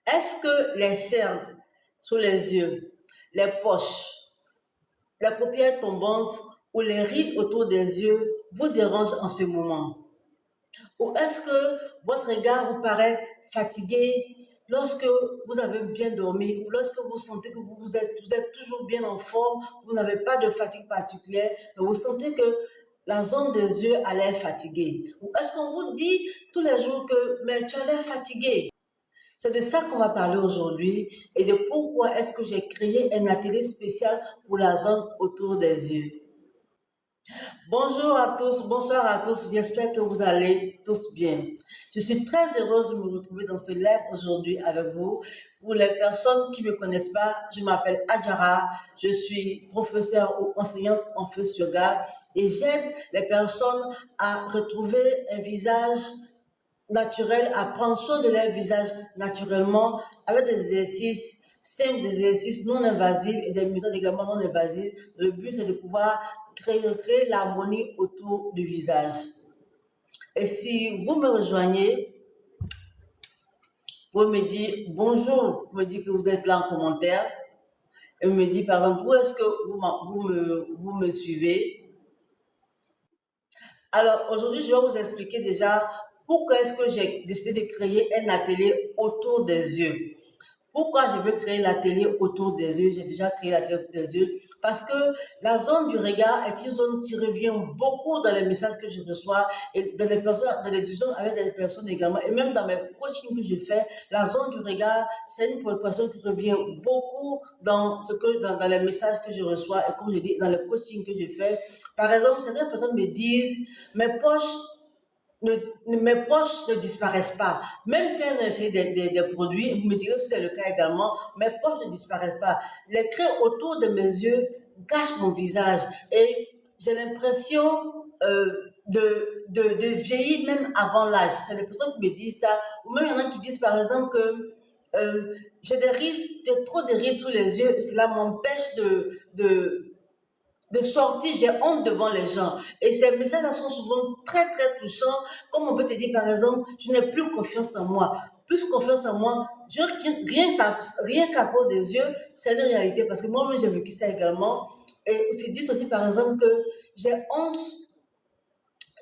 Est-ce que les cernes sous les yeux, les poches, la paupière tombante ou les rides autour des yeux vous dérangent en ce moment? Ou est-ce que votre regard vous paraît fatigué lorsque vous avez bien dormi ou lorsque vous sentez que vous êtes toujours bien en forme, vous n'avez pas de fatigue particulière, mais vous sentez que la zone des yeux a l'air fatiguée? Ou est-ce qu'on vous dit tous les jours que mais tu as l'air fatigué? C'est de ça qu'on va parler aujourd'hui et de pourquoi est-ce que j'ai créé un atelier spécial pour la zone autour des yeux. Bonjour à tous, bonsoir à tous, j'espère que vous allez tous bien. Je suis très heureuse de me retrouver dans ce live aujourd'hui avec vous. Pour les personnes qui ne me connaissent pas, je m'appelle Adjara, je suis professeure ou enseignante en Face Yoga et j'aide les personnes à retrouver un visage naturel, à prendre soin de leur visage naturellement avec des exercices simples, des exercices non invasifs et des méthodes également non invasives. Le but, c'est de pouvoir créer l'harmonie autour du visage. Et si vous me rejoignez, vous me dites bonjour, vous me dites que vous êtes là en commentaire, et vous me dites par exemple, où est-ce que vous me suivez? Alors aujourd'hui, je vais vous expliquer déjà pourquoi est-ce que j'ai décidé de créer un atelier autour des yeux. Pourquoi je veux créer l'atelier autour des yeux? J'ai déjà créé l'atelier autour des yeux parce que la zone du regard est une zone qui revient beaucoup dans les messages que je reçois et dans les personnes, dans les discussions avec des personnes également et même dans mes coachings que je fais. La zone du regard, c'est une préoccupation qui revient beaucoup dans les messages que je reçois et comme je dis, dans les coachings que je fais. Par exemple, certaines personnes me disent, ne, mes poches ne disparaissent pas. Même quand j'ai essayé des produits, vous me direz que c'est le cas également, mes poches ne disparaissent pas. Les craies autour de mes yeux cachent mon visage et j'ai l'impression de vieillir même avant l'âge. C'est les personnes qui me disent ça. Ou même il y en a qui disent par exemple que j'ai trop de rides sous les yeux et cela m'empêche de sortir, j'ai honte devant les gens. Et ces messages-là sont souvent très, très touchants. Comme on peut te dire, par exemple, tu n'as plus confiance en moi. Plus confiance en moi, rien qu'à cause des yeux, c'est une réalité. Parce que moi-même, j'ai vécu ça également. Et ils te disent aussi, par exemple, que j'ai honte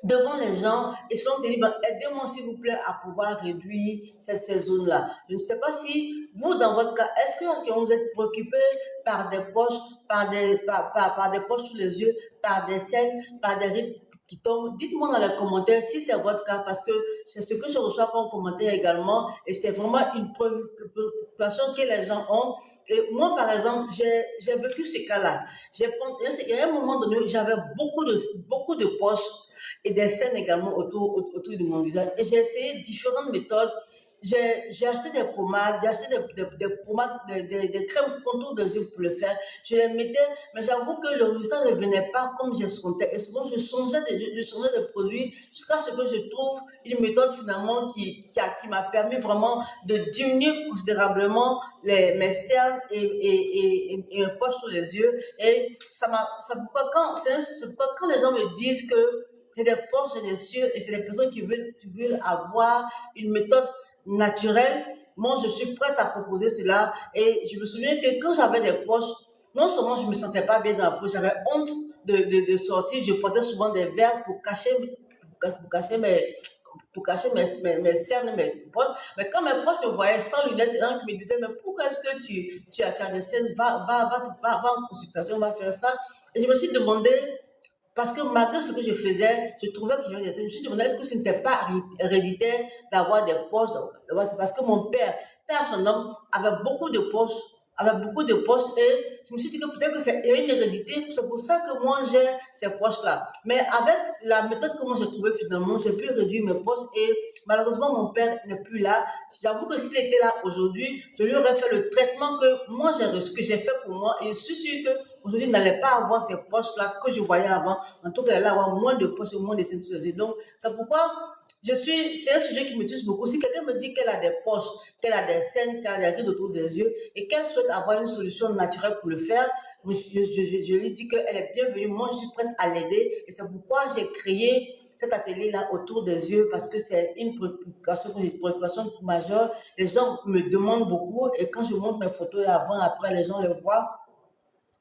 devant les gens et souvent te dit, ben, aidez-moi s'il vous plaît à pouvoir réduire ces zones-là. Je ne sais pas si vous, dans votre cas, est-ce que actuellement vous êtes préoccupé par des poches, par des poches sous les yeux, par des scènes, par des rides qui tombent? Dites-moi dans les commentaires si c'est votre cas parce que c'est ce que je reçois comme commentaire également et c'est vraiment une préoccupation que les gens ont. Et moi, par exemple, j'ai vécu ce cas-là. Il y a un moment donné, j'avais beaucoup de poches et des scènes également autour de mon visage. Et j'ai essayé différentes méthodes. J'ai acheté des pommades, j'ai acheté des pommades, des crèmes contour des yeux pour le faire. Je les mettais, mais j'avoue que le résultat ne venait pas comme j'escomptais. Et souvent, je changeais de produits jusqu'à ce que je trouve une méthode finalement qui m'a permis vraiment de diminuer considérablement mes cernes et mes poches sous les yeux. Et c'est pourquoi quand les gens me disent que c'est des poches et des cieux et c'est des personnes qui veulent avoir une méthode naturelle. Moi, je suis prête à proposer cela. Et je me souviens que quand j'avais des poches, non seulement je ne me sentais pas bien dans la poche, j'avais honte de sortir. Je portais souvent des verres pour cacher mes cernes, mes poches. Mais quand mes poches me voyaient sans lunettes, il y en a qui me disaient, mais pourquoi est-ce que tu as des cernes? Va en consultation, va faire ça. Et je me suis demandé, parce que malgré ce que je faisais, je trouvais que j'avais des scènes. Je me suis demandé est-ce que ce n'était pas héréditaire d'avoir des poches. Parce que mon père, son homme, avait beaucoup de poches et je me suis dit que peut-être que c'est une hérédité. C'est pour ça que moi j'ai ces poches-là. Mais avec la méthode que moi j'ai trouvée finalement, j'ai pu réduire mes poches et malheureusement mon père n'est plus là. J'avoue que s'il était là aujourd'hui, je lui aurais fait le traitement que moi j'ai reçu, que j'ai fait pour moi et je suis sûre que aujourd'hui, il n'allait pas avoir ces poches-là que je voyais avant. En tout cas, elle allait avoir moins de poches et moins de scènes sur les yeux. Donc, c'est pourquoi c'est un sujet qui me touche beaucoup. Si quelqu'un me dit qu'elle a des poches, qu'elle a des scènes, qu'elle a des rides autour des yeux et qu'elle souhaite avoir une solution naturelle pour le faire, je lui dis qu'elle est bienvenue. Moi, je suis prête à l'aider et c'est pourquoi j'ai créé cet atelier-là autour des yeux parce que c'est une préoccupation majeure. Les gens me demandent beaucoup et quand je montre mes photos avant, après, les gens les voient.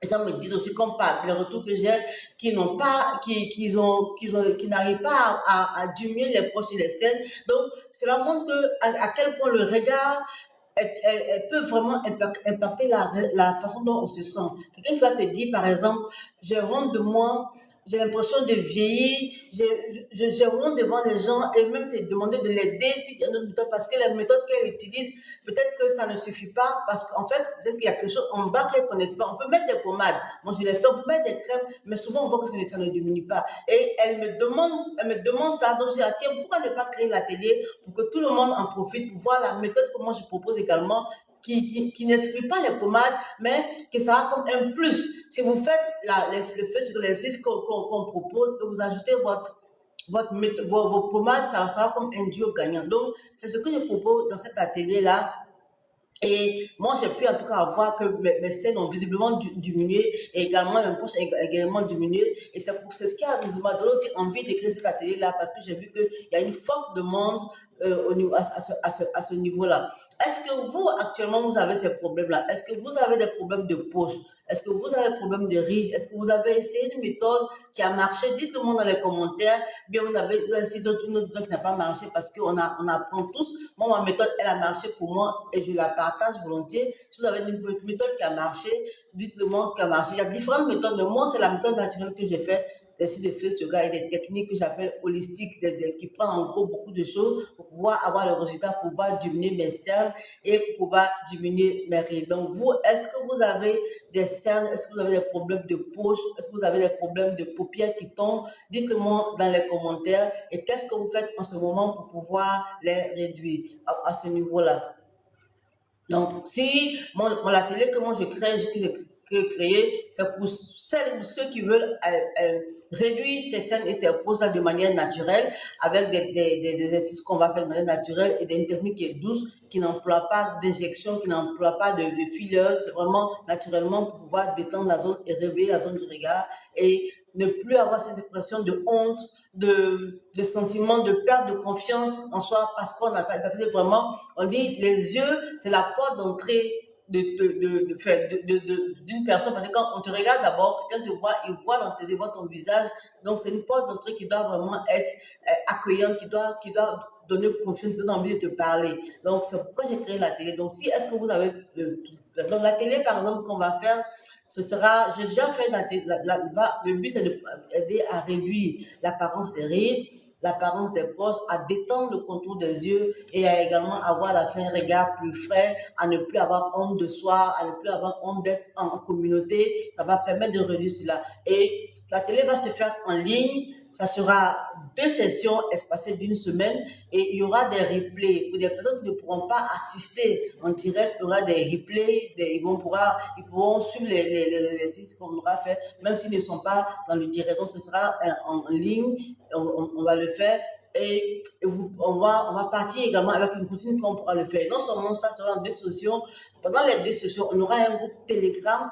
Les gens me disent aussi, comme par les retours que j'ai, qui n'ont pas, qui n'arrivent pas à diminuer les proches et les scènes. Donc, cela montre à quel point le regard elle peut vraiment impacter la façon dont on se sent. Quelqu'un qui va te dire, par exemple, j'ai honte de moi, j'ai l'impression de vieillir, j'ai honte devant les gens et même te demander de l'aider si tu as une autre méthode parce que la méthode qu'elle utilise, peut-être que ça ne suffit pas parce qu'en fait, peut-être qu'il y a quelque chose en bas qu'elle ne connaissent pas. On peut mettre des pommades, moi je les fais, on peut mettre des crèmes, mais souvent on voit que ça ne diminue pas. Et elle me demande ça, donc je dis, ah, tiens, pourquoi ne pas créer l'atelier pour que tout le monde en profite, pour voir la méthode que moi je propose également qui n'exclut pas les pommades, mais que ça a comme un plus. Si vous faites le fait sur l'exercice qu'on propose, que vous ajoutez vos pommades, ça sera comme un duo gagnant. Donc, c'est ce que je propose dans cet atelier-là. Et moi, j'ai pu en tout cas voir que mes scènes ont visiblement diminué et également mes poches ont également diminué. Et c'est ce qui m'a donné aussi envie d'écrire cet atelier-là parce que j'ai vu qu'il y a une forte demande au niveau, à ce niveau-là. Est-ce que vous, actuellement, vous avez ces problèmes-là? Est-ce que vous avez des problèmes de poche? Est-ce que vous avez des problèmes de rides? Est-ce que vous avez essayé une méthode qui a marché? Dites-le-moi dans les commentaires. Bien, vous avez essayé une autre qui n'a pas marché parce qu'on apprend tous. Moi, ma méthode, elle a marché pour moi et je la partage volontiers. Si vous avez une méthode qui a marché, dites-le-moi qui a marché. Il y a différentes méthodes, mais moi, c'est la méthode naturelle que j'ai faite. J'essaie de faire ce gars et des techniques que j'appelle holistiques, qui prennent en gros beaucoup de choses pour pouvoir avoir le résultat, pour pouvoir diminuer mes cernes et pour pouvoir diminuer mes rides. Donc, vous, est-ce que vous avez des cernes? Est-ce que vous avez des problèmes de poche? Est-ce que vous avez des problèmes de paupières qui tombent? Dites-le-moi dans les commentaires. Et qu'est-ce que vous faites en ce moment pour pouvoir les réduire à ce niveau-là? Donc, si mon atelier que moi je crée, que créé, c'est pour ceux qui veulent réduire ces scènes et ces poses de manière naturelle, avec des exercices qu'on va faire de manière naturelle et une technique qui est douce, qui n'emploie pas d'injection, qui n'emploie pas de fillers, c'est vraiment naturellement pour pouvoir détendre la zone et réveiller la zone du regard et ne plus avoir cette impression de honte, de sentiment de perte de confiance en soi parce qu'on a ça. Vraiment, on dit les yeux, c'est la porte d'entrée d'une personne parce que quand on te regarde d'abord, quelqu'un te voit, il voit dans tes yeux, voit ton visage. Donc, c'est une porte d'entrée qui doit vraiment être accueillante, qui doit donner confiance, qui donne envie de te parler. Donc, c'est pourquoi j'ai créé l'atelier. Donc, si est-ce que vous avez donc l'atelier, par exemple, qu'on va faire, ce sera, j'ai déjà fait le but, c'est d'aider à réduire l'apparence des rides, l'apparence des poches, à détendre le contour des yeux et à également avoir à la fin un regard plus frais, à ne plus avoir honte de soi, à ne plus avoir honte d'être en communauté. Ça va permettre de réduire cela. Et l'atelier va se faire en ligne. Ça sera 2 sessions espacées d'une semaine et il y aura des replays. Pour des personnes qui ne pourront pas assister en direct, il y aura des replays. Ils pourront suivre les exercices qu'on aura fait, même s'ils ne sont pas dans le direct. Donc, ce sera en ligne. On va le faire. Et on va partir également avec une routine qu'on pourra le faire. Non seulement ça sera en 2 sessions. Pendant les 2 sessions, on aura un groupe Telegram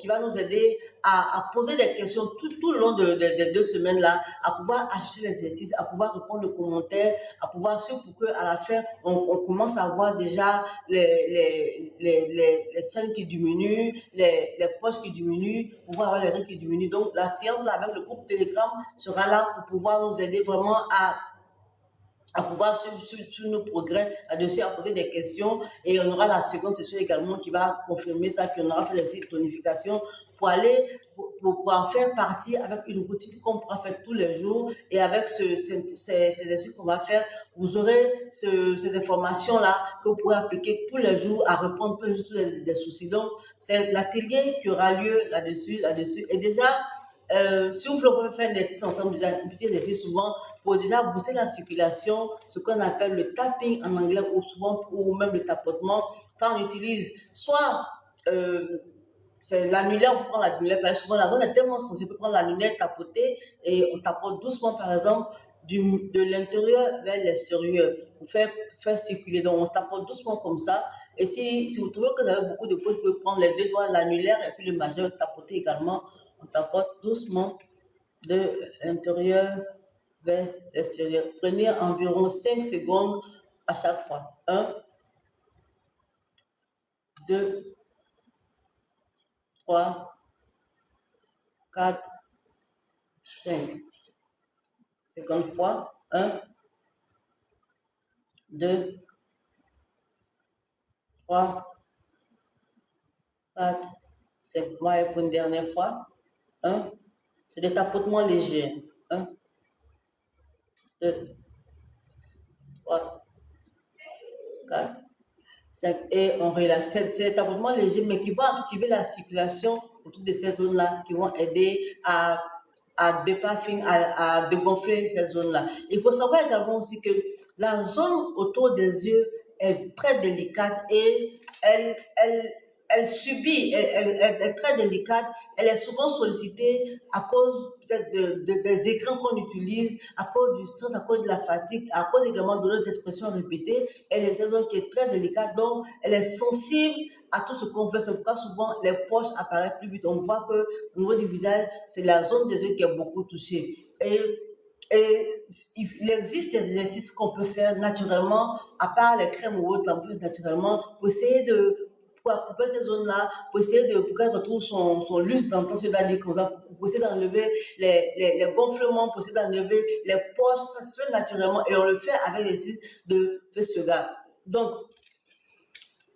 qui va nous aider à poser des questions tout le long des 2 semaines-là, à pouvoir ajuster l'exercice, à pouvoir répondre aux commentaires, à pouvoir suivre pour qu'à la fin, on commence à voir déjà les scènes qui diminuent, les poches qui diminuent, pouvoir avoir les rides qui diminuent. Donc, la séance-là avec le groupe Telegram sera là pour pouvoir nous aider vraiment à pouvoir suivre nos progrès là-dessus, à poser des questions. Et on aura la seconde session également qui va confirmer ça, qu'on aura fait des tonifications pour en faire partie avec une routine qu'on pourra faire tous les jours. Et avec ces exercices qu'on va faire, vous aurez ces informations-là que vous pourrez appliquer tous les jours à répondre tous les jours à des soucis. Donc, c'est l'atelier qui aura lieu là-dessus. Et déjà, si vous voulez faire un exercice ensemble, déjà, un petit exercice souvent, pour déjà booster la circulation, ce qu'on appelle le tapping en anglais ou même le tapotement. Quand on utilise soit c'est l'annulaire, on prend l'annulaire, parce que souvent la zone est tellement sensible, on peut prendre l'annulaire, tapoter et on tapote doucement par exemple de l'intérieur vers l'extérieur pour faire circuler. Donc on tapote doucement comme ça. Et si vous trouvez que vous avez beaucoup de peau, vous pouvez prendre les 2 doigts, l'annulaire et puis le majeur, tapoter également. On tapote doucement de l'intérieur vers l'extérieur. Prenez environ 5 secondes à chaque fois. 1, 2, 3, 4, 5. Seconde fois. 1, 2, 3, 4, 5. Moi, pour une dernière fois. 1. C'est des tapotements légers. 1, 2, 3, 4, 5. Et on relâche. C'est des tapotements légers, mais qui vont activer la circulation autour de ces zones-là, qui vont aider à dépuffing, à dégonfler ces zones-là. Il faut savoir également aussi que la zone autour des yeux est très délicate et elle subit, elle est très délicate, elle est souvent sollicitée à cause peut-être des écrans qu'on utilise, à cause du stress, à cause de la fatigue, à cause également de nos expressions répétées. Elle est une zone qui est très délicate, donc elle est sensible à tout ce qu'on fait. C'est pourquoi souvent les poches apparaissent plus vite. On voit que au niveau du visage, c'est la zone des yeux qui est beaucoup touchée. Et il existe des exercices qu'on peut faire naturellement, à part les crèmes ou autres, on peut faire naturellement pour essayer de pour couper ces zones-là, pour qu'elle retrouve son lustre d'antan, c'est-à-dire pour essayer d'enlever les gonflements, pour essayer d'enlever les poches, ça se fait naturellement et on le fait avec l'exercice de face yoga. Donc,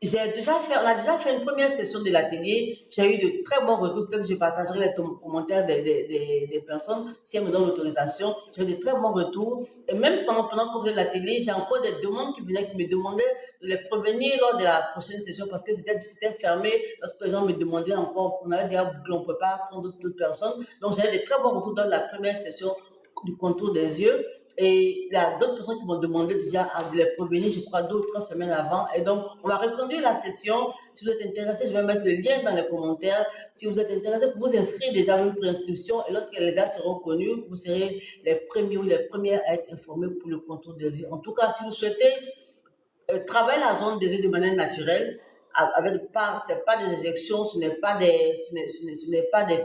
on a déjà fait une première session de l'atelier. J'ai eu de très bons retours. Peut-être que je partagerai les commentaires des personnes si elles me donnent l'autorisation. J'ai eu de très bons retours. Et même pendant qu'on faisait l'atelier, j'ai encore des demandes qui venaient, qui me demandaient de les prévenir lors de la prochaine session parce que c'était fermé. Lorsque les gens me demandaient encore, on avait déjà bouclé, on ne peut pas prendre d'autres personnes. Donc, j'ai eu de très bons retours dans la première session du contour des yeux. Et il y a d'autres personnes qui m'ont demandé déjà à les prévenir, je crois, 2 ou 3 semaines avant. Et donc, on va reconduire la session. Si vous êtes intéressé, je vais mettre le lien dans les commentaires. Si vous êtes intéressé, pour vous inscrire déjà à une préinscription. Et lorsque les dates seront connues, vous serez les premiers ou les premières à être informés pour le contour des yeux. En tout cas, si vous souhaitez travailler la zone des yeux de manière naturelle, c'est pas des injections, ce n'est pas des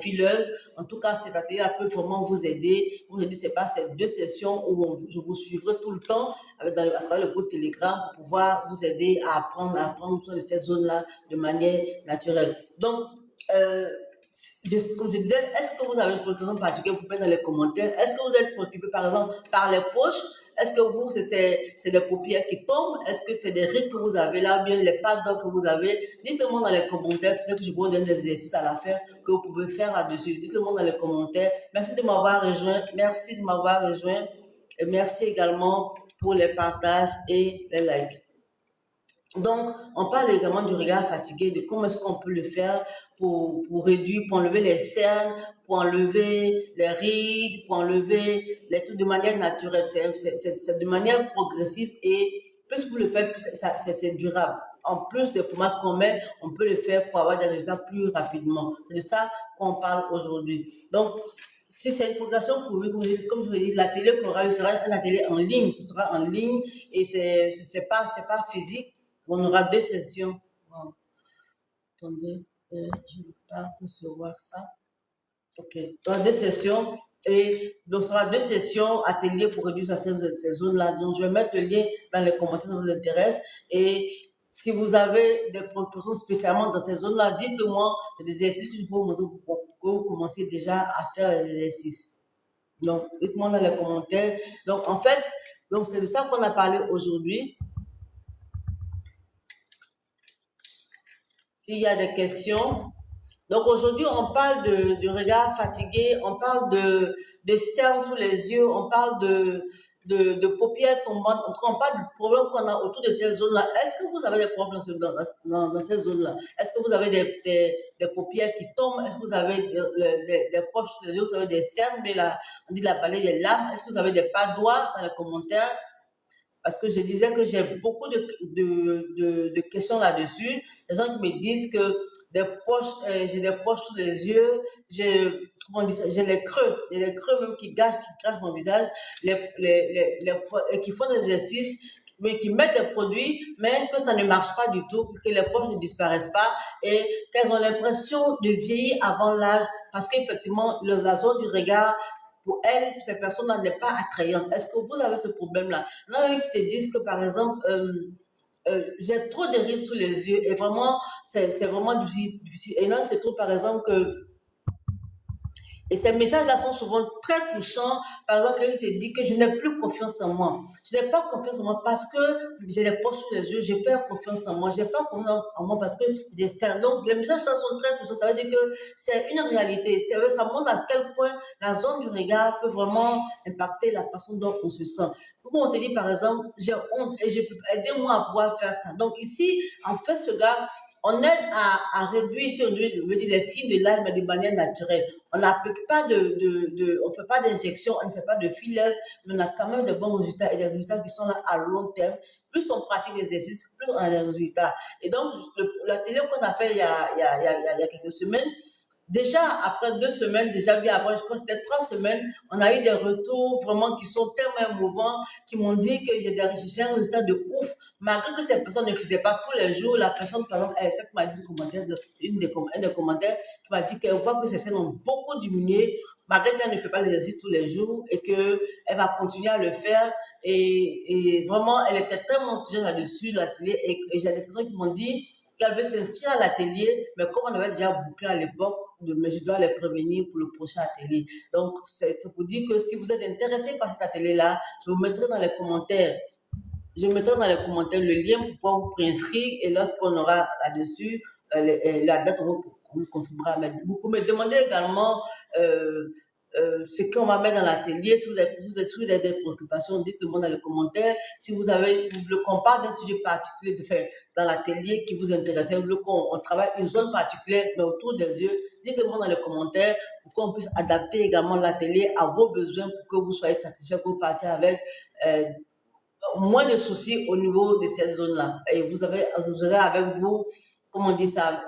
fileuses. En tout cas, cet atelier peut vraiment vous aider. Comme je dis, c'est pas ces 2 sessions où je vous suivrai tout le temps à travers le groupe Telegram pour pouvoir vous aider à apprendre sur ces zones-là de manière naturelle. Donc, comme je disais, est-ce que vous avez une préoccupation particulière? Vous pouvez dans les commentaires. Est-ce que vous êtes préoccupé, par exemple, par les poches? Est-ce que vous, c'est des paupières qui tombent? Est-ce que c'est des rides que vous avez là, bien les pattes d'or que vous avez? Dites-le-moi dans les commentaires. Peut-être que je vous donne des exercices à la fin que vous pouvez faire là-dessus. Dites-le-moi dans les commentaires. Merci de m'avoir rejoint. Merci de m'avoir rejoint. Et merci également pour les partages et les likes. Donc, on parle également du regard fatigué, de comment est-ce qu'on peut le faire pour réduire, pour enlever les cernes, pour enlever les rides, pour enlever les trucs de manière naturelle. C'est de manière progressive et plus vous le faites, plus c'est durable. En plus des pommades qu'on met, on peut le faire pour avoir des résultats plus rapidement. C'est de ça qu'on parle aujourd'hui. Donc, si c'est une progression pour vous, comme je vous l'ai dit, l'atelier qu'on aura, sera un atelier en ligne. Ce sera en ligne et c'est pas physique. On aura 2 sessions. Bon. Attendez, je ne vais pas recevoir ça. Ok. On aura 2 sessions et donc ce sera 2 sessions atelier pour réduire ces zones-là. Donc je vais mettre le lien dans les commentaires si ça vous intéresse. Et si vous avez des préoccupations spécialement dans ces zones-là, dites-le-moi des exercices que je peux vous montrer pour que vous commenciez déjà à faire les exercices. Donc, dites-moi dans les commentaires. Donc, en fait, c'est de ça qu'on a parlé aujourd'hui. S'il y a des questions. Donc aujourd'hui, on parle de regard fatigué, on parle de cernes sous les yeux, on parle de paupières tombantes. On parle du problème qu'on a autour de ces zones-là. Est-ce que vous avez des problèmes dans ces zones-là? Est-ce que vous avez des paupières qui tombent? Est-ce que vous avez des poches sous les yeux? Vous avez des cernes, mais là, on dit la vallée des larmes. Est-ce que vous avez des pas droits dans les commentaires? Parce que je disais que j'ai beaucoup de questions là-dessus. Les gens qui me disent que j'ai des poches sous les yeux, j'ai les creux même qui cachent mon visage, et qui font des exercices, mais qui mettent des produits, mais que ça ne marche pas du tout, que les poches ne disparaissent pas et qu'elles ont l'impression de vieillir avant l'âge parce qu'effectivement, la zone du regard pour elles, ces personnes-là n'est pas attrayante. Est-ce que vous avez ce problème-là? Il y en a qui te disent que, par exemple, j'ai trop de rides sous les yeux et vraiment, c'est vraiment difficile, difficile. Et là, je trouve, par exemple, que et ces messages-là sont souvent très touchants. Par exemple, quelqu'un te dit que je n'ai plus confiance en moi. Je n'ai pas confiance en moi parce que j'ai les poches sous les yeux, j'ai pas confiance en moi. Je n'ai pas confiance en moi parce que j'ai des cernes. Donc, les messages sont très touchants. Ça veut dire que c'est une réalité. Ça montre à quel point la zone du regard peut vraiment impacter la façon dont on se sent. Où on te dit, par exemple, j'ai honte et je peux aider-moi à pouvoir faire ça. Donc, ici, en fait, ce gars, on aide à réduire, si on veut dire, les signes de l'âge, mais de manière naturelle. On n'applique pas on ne fait pas d'injection, on ne fait pas de fillers, mais on a quand même de bons résultats et des résultats qui sont là à long terme. Plus on pratique l'exercice, plus on a des résultats. Et donc, l'atelier qu'on a fait il y a quelques semaines, déjà, après 2 semaines, déjà bien après, je crois que c'était 3 semaines, on a eu des retours vraiment qui sont tellement émouvants, qui m'ont dit que j'ai un résultat de ouf. Malgré que ces personnes ne faisaient pas tous les jours, la personne, par exemple, elle, celle qui m'a dit un des commentaires, qui m'a dit qu'elle voit que ses scènes ont beaucoup diminué, malgré qu'elle ne fait pas l'exercice tous les jours et qu'elle va continuer à le faire. Et vraiment, elle était tellement motivée là-dessus, l'atelier, et j'ai des personnes qui m'ont dit, qu'elle veut s'inscrire à l'atelier, mais comme on avait déjà bouclé à l'époque, mais je dois les prévenir pour le prochain atelier. Donc, c'est pour dire que si vous êtes intéressé par cet atelier-là, je vous mettrai dans les commentaires. Je mettrai dans les commentaires le lien pour pouvoir vous préinscrire et lorsqu'on aura là-dessus la date, on vous confirmera. Mais vous pouvez me demander également ce qu'on va mettre dans l'atelier. Si vous avez des préoccupations, dites-le-moi dans les commentaires. Si vous voulez qu'on parle d'un sujet particulier de faire dans l'atelier qui vous intéresse, vous voulez qu'on travaille une zone particulière, mais autour des yeux, dites-le-moi dans les commentaires pour qu'on puisse adapter également l'atelier à vos besoins pour que vous soyez satisfait, que vous partiez avec moins de soucis au niveau de ces zones-là. Et vous aurez avec vous, comment on dit ça,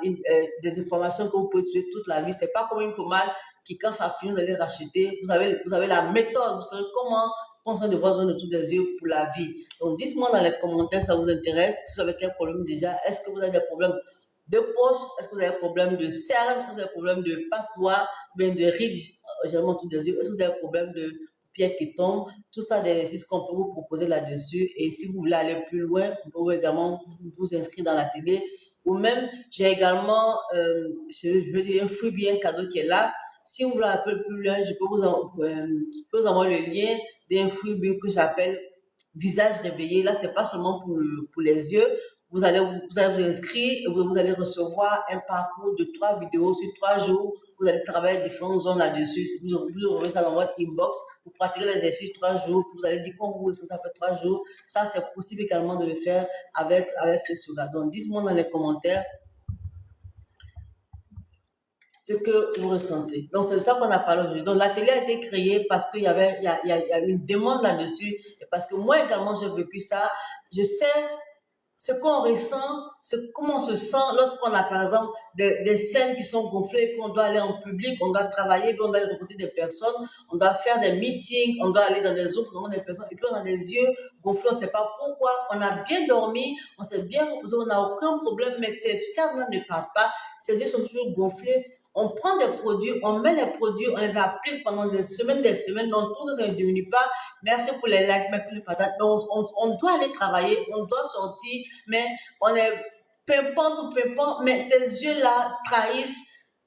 des informations que vous pouvez utiliser toute la vie. C'est pas comme une pommade qui, quand ça finit, vous allez racheter. Vous avez la méthode, vous savez comment prendre soin de vos zones autour des yeux pour la vie. Donc, dites-moi dans les commentaires si ça vous intéresse. Si vous avez quel problème déjà, est-ce que vous avez des problèmes de poche, est-ce que vous avez des problèmes de cernes, est-ce que vous avez des problèmes de patois, bien de rides, généralement autour des yeux, est-ce que vous avez des problèmes de pierre qui tombe, tout ça des exercices qu'on peut vous proposer là-dessus. Et si vous voulez aller plus loin, on peut également vous inscrire dans la télé. Ou même, j'ai également, je veux dire, un freebie, un cadeau qui est là. Si vous voulez un peu plus loin, je peux vous envoyer le lien d'un freebie que j'appelle Visage réveillé. Là, c'est pas seulement pour les yeux. Vous allez vous inscrire et vous allez recevoir un parcours de 3 vidéos sur 3 jours. Vous allez travailler différentes zones là-dessus. Vous aurez ça dans votre inbox. Vous pratiquez l'exercice 3 jours. Vous allez dire comment vous ça fait 3 jours. Ça, c'est possible également de le faire avec Facebook. Donc, dites-moi dans les commentaires ce que vous ressentez. Donc, c'est de ça qu'on a parlé aujourd'hui. Donc, l'atelier a été créé parce qu'il y a une demande là-dessus et parce que moi également, j'ai vécu ça. Je sais ce qu'on ressent, comment on se sent lorsqu'on a, par exemple, des scènes qui sont gonflées, qu'on doit aller en public, on doit travailler, puis on doit rencontrer des personnes, on doit faire des meetings, on doit aller dans des zones pour rencontrer des personnes, et puis on a des yeux gonflés, on ne sait pas pourquoi, on a bien dormi, on s'est bien reposé, on n'a aucun problème, mais ces cernes ne partent pas, ces yeux sont toujours gonflés. On prend des produits, on met les produits, on les applique pendant des semaines, donc tout ça ne diminue pas. Merci pour les likes, merci pour les patates. On doit aller travailler, on doit sortir, mais on est pimpant, mais ces yeux-là trahissent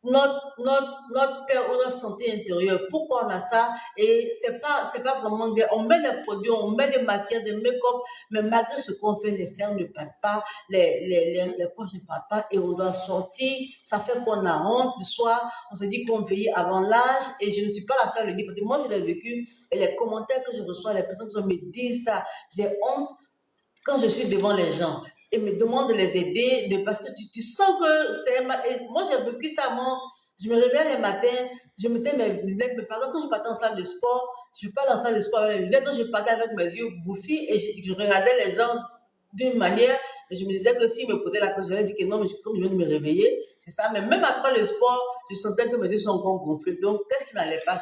notre peur ou notre santé intérieure. Pourquoi on a ça? Et c'est pas vraiment, on met des produits, on met des maquillages, des make-up, mais malgré ce qu'on fait, les cernes ne partent pas, les poches ne partent pas et on doit sortir. Ça fait qu'on a honte du soir. On se dit qu'on vieillit avant l'âge et je ne suis pas la seule à le dire parce que moi je l'ai vécu et les commentaires que je reçois, les personnes qui me disent ça, j'ai honte quand je suis devant les gens et me demandent de les aider parce que tu sens que c'est mal. Et moi, j'ai vécu ça, moi. Je me réveillais les matins, je mettais mes lunettes, mais par exemple, quand je partais en salle de sport, je ne suis pas dans la salle de sport avec les lunettes, donc je partais avec mes yeux bouffis et je regardais les gens d'une manière, mais je me disais que s'ils me posaient la question, je leur disais que non, mais comme je viens de me réveiller, c'est ça. Mais même après le sport, je sentais que mes yeux sont encore gonflés. Donc, qu'est-ce qui n'allait pas?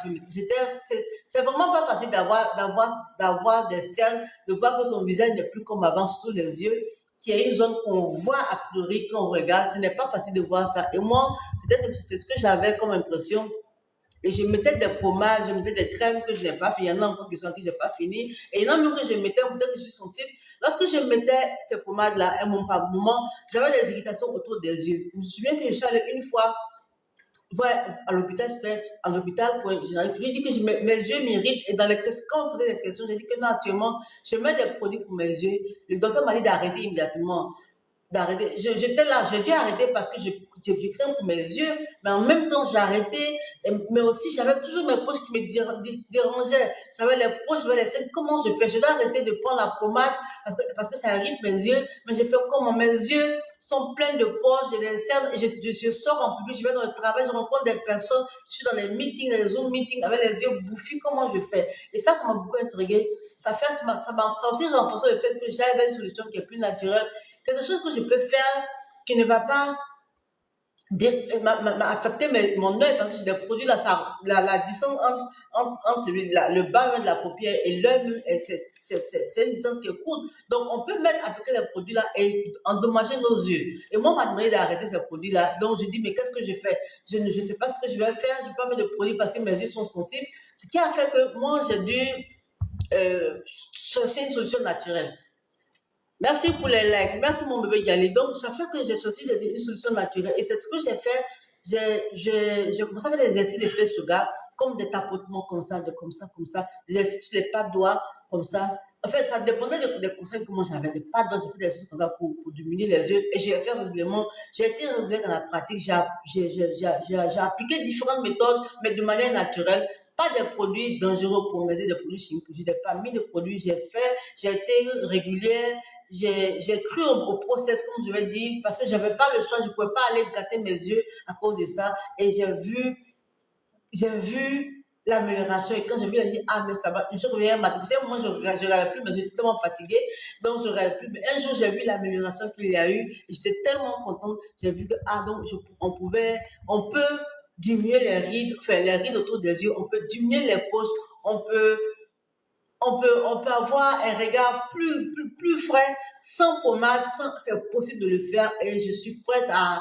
C'est vraiment pas facile d'avoir des cernes, de voir que son visage n'est plus comme avant, surtout les yeux, qu'il y a une zone qu'on voit a priori quand on regarde. Ce n'est pas facile de voir ça. Et moi, c'est ce que j'avais comme impression Et je mettais des pommades, je mettais des crèmes que je n'ai pas fini. Il y en a encore qui sont que je n'ai pas fini. Et il y en a même que je mettais, peut-être que je suis sensible. Lorsque je mettais ces pommades-là, à un moment, j'avais des irritations autour des yeux. Je me souviens que je suis allée une fois à l'hôpital, j'ai dit que mes yeux m'irritent et dans les questions, quand on posait des questions, j'ai dit que non, actuellement, je mets des produits pour mes yeux. Le docteur m'a dit d'arrêter immédiatement. D'arrêter. J'étais là, j'ai dû arrêter parce que je crains pour mes yeux, mais en même temps, j'ai arrêté. Mais aussi, j'avais toujours mes poches qui me dérangeaient. J'avais les poches, j'avais les scènes. Comment je fais? Je dois arrêter de prendre la pommade parce que ça irrite mes yeux. Mais je fais comment? Mes yeux sont pleins de poches, j'ai des cernes. Je sors en public, je vais dans le travail, je rencontre des personnes. Je suis dans les meetings, les Zoom meetings avec les yeux bouffis. Comment je fais? Et ça m'a beaucoup intriguée. Ça m'a aussi renforcé le fait que j'avais une solution qui est plus naturelle. Quelque chose que je peux faire qui ne va pas affecter mon œil parce que j'ai des produits là, la distance entre le bas de la paupière et l'œil, c'est une distance qui est courte. Donc, on peut appliquer les produits là et endommager nos yeux. Et moi, on m'a demandé d'arrêter ces produits là. Donc, je dis, mais qu'est-ce que je fais? Je ne sais pas ce que je vais faire. Je ne peux pas mettre de produits parce que mes yeux sont sensibles. Ce qui a fait que moi, j'ai dû chercher une solution naturelle. Merci pour les likes. Merci mon bébé Gali. Donc, ça fait que j'ai sorti une solution naturelle. Et c'est ce que j'ai fait. J'ai commencé à faire des exercices de face yoga, comme des tapotements comme ça, comme ça. Des exercices sur les pas de doigts, comme ça. En fait, ça dépendait des conseils que moi j'avais. Des pas de doigts, j'ai fait des exercices comme ça pour diminuer les yeux. Et j'ai fait régulièrement. J'ai été régulière dans la pratique. J'ai appliqué différentes méthodes, mais de manière naturelle. Pas des produits dangereux pour mes yeux, des produits chimiques. Je n'ai pas mis de produits. J'ai été régulière. J'ai cru au process, comme je vais dire, parce que je n'avais pas le choix, je ne pouvais pas aller gâter mes yeux à cause de ça. Et j'ai vu l'amélioration. Et quand j'ai vu, j'ai dit, ah, mais ça va. Je reviens matin. Moi, je ne regardais plus, mais j'étais tellement fatiguée. Donc, je ne regardais plus. Mais un jour, j'ai vu l'amélioration qu'il y a eu. Et j'étais tellement contente. J'ai vu que, ah, donc, on peut diminuer les rides, enfin, les rides autour des yeux. On peut diminuer les poches. On peut avoir un regard plus frais, sans pommade, c'est possible de le faire et je suis prête à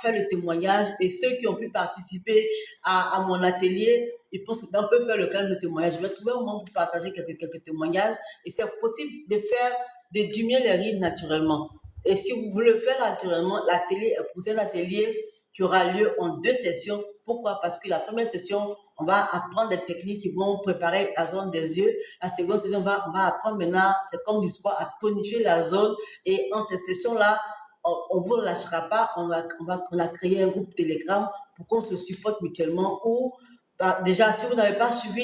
faire le témoignage. Et ceux qui ont pu participer à mon atelier, ils pensent qu'on peut faire le calme de témoignage. Je vais trouver un moment pour partager quelques témoignages et c'est possible de diminuer les rides naturellement. Et si vous voulez le faire naturellement, l'atelier est pour un atelier qui aura lieu en 2 sessions. Pourquoi? Parce que la première session, on va apprendre des techniques qui vont préparer la zone des yeux. La seconde session, on va apprendre maintenant, c'est comme du sport, à tonifier la zone. Et entre ces sessions-là, on ne vous lâchera pas. On a créé un groupe Telegram pour qu'on se supporte mutuellement. Ou déjà, si vous n'avez pas suivi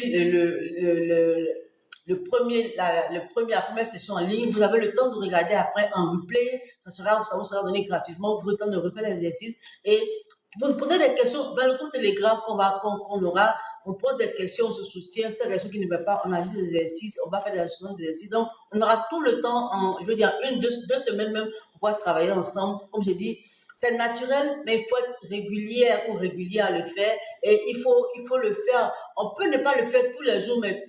la première session en ligne, vous avez le temps de regarder après en replay. Ça vous sera donné gratuitement. Vous avez le temps de refaire l'exercice. Et vous posez des questions dans le groupe Telegram qu'on aura. On pose des questions, on se soutient. Si c'est quelque chose qui ne va pas, on agit des exercices, on va faire des ajustements d'exercices. Donc, on aura tout le temps, je veux dire, 2 semaines même, pour pouvoir travailler ensemble. Comme j'ai dit, c'est naturel, mais il faut être régulière ou régulier à le faire. Et il faut le faire. On peut ne pas le faire tous les jours, mais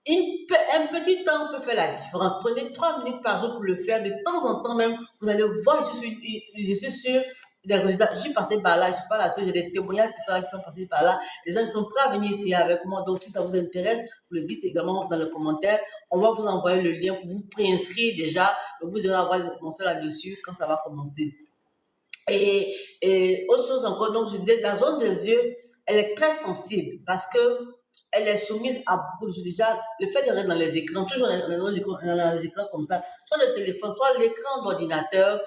un petit temps peut faire la différence. Prenez 3 minutes par jour pour le faire. De temps en temps même, vous allez voir, je suis sûre des résultats. Je suis passée par là, je suis pas la seule. J'ai des témoignages qui sont passés par là. Les gens qui sont prêts à venir ici avec moi. Donc, si ça vous intéresse, vous le dites également dans les commentaires. On va vous envoyer le lien pour vous préinscrire déjà. Vous irez avoir les commencer là-dessus quand ça va commencer. Et autre chose encore, donc je disais, la zone des yeux, elle est très sensible parce que elle est soumise à beaucoup de choses. Déjà, le fait de rester dans les écrans, toujours dans les écrans comme ça, soit le téléphone, soit l'écran d'ordinateur,